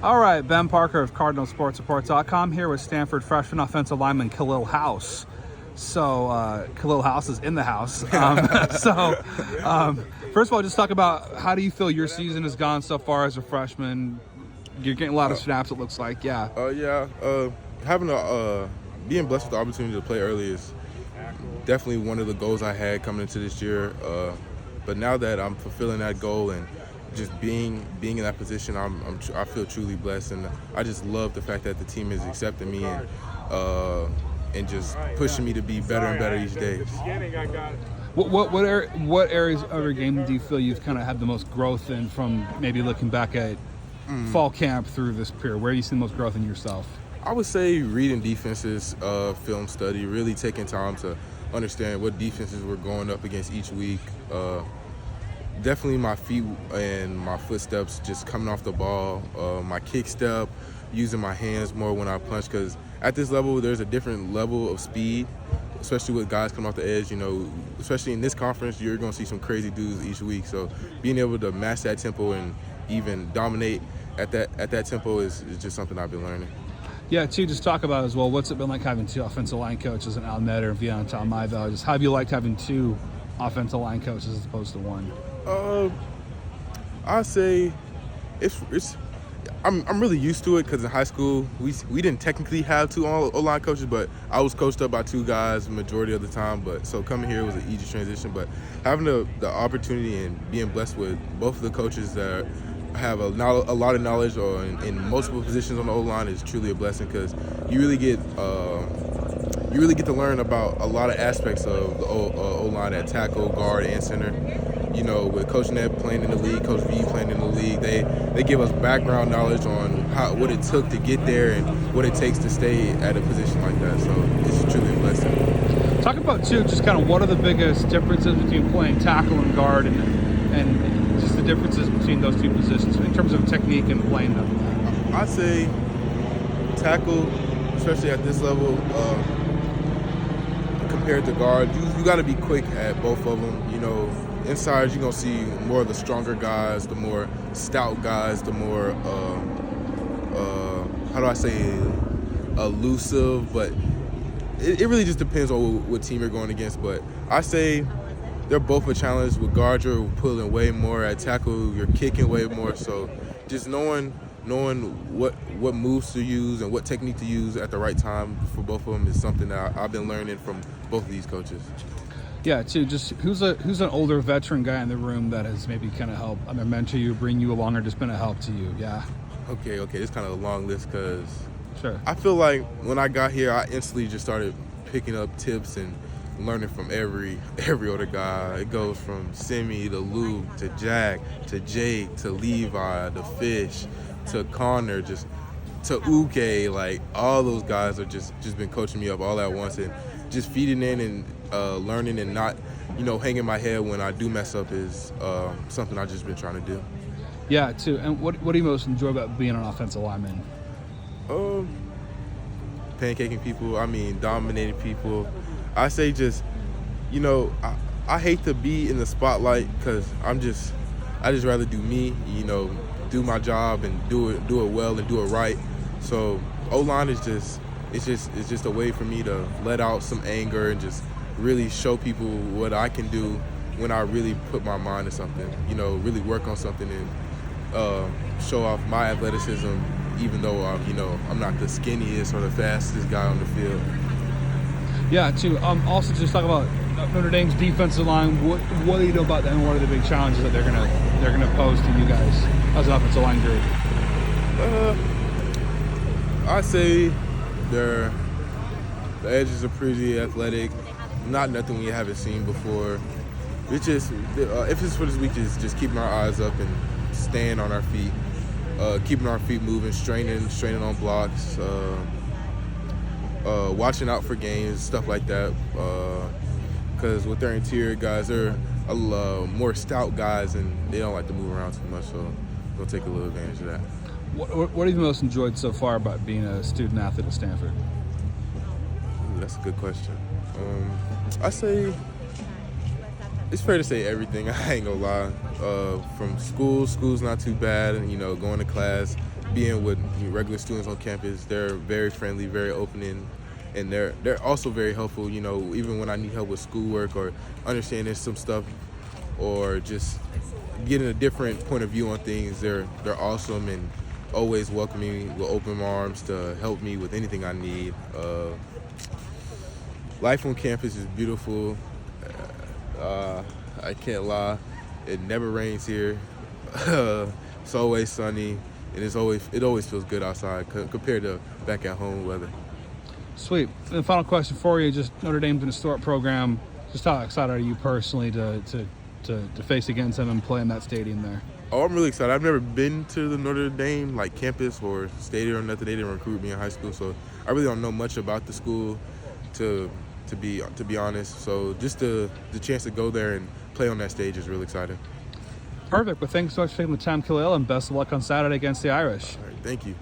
All right, Ben Parker of CardinalSportsReport.com here with Stanford freshman offensive lineman Kahlil House. So Kahlil House is in the house. First of all, just talk about how do you feel your season has gone so far as a freshman? You're getting a lot of snaps, it looks like. Yeah. Having being blessed with the opportunity to play early is definitely one of the goals I had coming into this year. But now that I'm fulfilling that goal and just being in that position, I feel truly blessed, and I just love the fact that the team is accepting me and just pushing me to be better and better each day. What areas of your game do you feel you've kind of had the most growth in from maybe looking back at fall camp through this period? Where do you see the most growth in yourself? I would say reading defenses, film study, really taking time to understand what defenses we're going up against each week. Definitely my feet and my footsteps just coming off the ball, my kick step, using my hands more when I punch, because at this level there's a different level of speed, especially with guys coming off the edge. Especially in this conference, you're going to see some crazy dudes each week. So being able to match that tempo and even dominate at that tempo is just something I've been learning. Yeah, too, just talk about as well, what's it been like having two offensive line coaches in Al Netter and Vianna Talmaiva? Just how have you liked having two offensive line coaches as opposed to one? I say I'm really used to it, because in high school we didn't technically have two O-line coaches, but I was coached up by two guys the majority of the time. But so coming here was an easy transition. But having the opportunity and being blessed with both of the coaches that have a lot of knowledge or in multiple positions on the O-line is truly a blessing, because you really get to learn about a lot of aspects of the O-line at tackle, guard, and center. With Coach Ned playing in the league, Coach V playing in the league, they give us background knowledge on what it took to get there and what it takes to stay at a position like that. So it's truly a blessing. Talk about, too, just kind of what are the biggest differences between playing tackle and guard and just the differences between those two positions in terms of technique and playing them? I'd say tackle, especially at this level, compared to guard, you got to be quick at both of them. Inside, you're going to see more of the stronger guys, the more stout guys, the more, elusive. But it really just depends on what team you're going against. But I say they're both a challenge. With guard, you're pulling way more. At tackle, you're kicking way more. So just knowing what moves to use and what technique to use at the right time for both of them is something that I've been learning from both of these coaches. Yeah, too, just who's an older veteran guy in the room that has maybe kind of helped, mentor you, bring you along, or just been a help to you? Yeah. Okay, it's kind of a long list, because sure. I feel like when I got here, I instantly just started picking up tips and learning from every older guy. It goes from Simi to Luke to Jack to Jake to Levi to Fish to Connor, just to Uke. Like, all those guys have just been coaching me up all at once, and just feeding in and learning and not, hanging my head when I do mess up is something I've just been trying to do. Yeah, too. And what do you most enjoy about being an offensive lineman? Pancaking people. Dominating people. I say just, I hate to be in the spotlight, because I just rather do me, do my job and do it well and do it right. So O-line is just a way for me to let out some anger and just really show people what I can do when I really put my mind to something, really work on something and show off my athleticism, even though I'm not the skinniest or the fastest guy on the field. Yeah, too. Also, just talk about Notre Dame's defensive line. What do you know about them? What are the big challenges that they're gonna pose to you guys as an offensive line group? I say the edges are pretty athletic. Not nothing we haven't seen before. It's just emphasis for this week is just keeping our eyes up and staying on our feet, keeping our feet moving, straining on blocks, watching out for games, stuff like that. Because with their interior guys, they're more stout guys, and they don't like to move around too much, so we'll take a little advantage of that. What have you most enjoyed so far about being a student athlete at Stanford? That's a good question. I say It's fair to say everything. I ain't gonna lie. From school's not too bad. And, going to class, being with regular students on campus, they're very friendly, very open, and they're also very helpful. Even when I need help with schoolwork or understanding some stuff, or just getting a different point of view on things, they're awesome and always welcoming me with open arms to help me with anything I need. Life on campus is beautiful. I can't lie. It never rains here. It's always sunny, and it always feels good outside compared to back at home weather. Sweet. And the final question for you: just Notre Dame's an historic program. Just how excited are you personally to face against them and play in that stadium there? Oh, I'm really excited. I've never been to the Notre Dame campus or stadium or nothing. They didn't recruit me in high school, so I really don't know much about the school to be honest. So just the chance to go there and play on that stage is really exciting. Perfect. Well, thanks so much for taking the time, Kahlil, and best of luck on Saturday against the Irish. All right, thank you.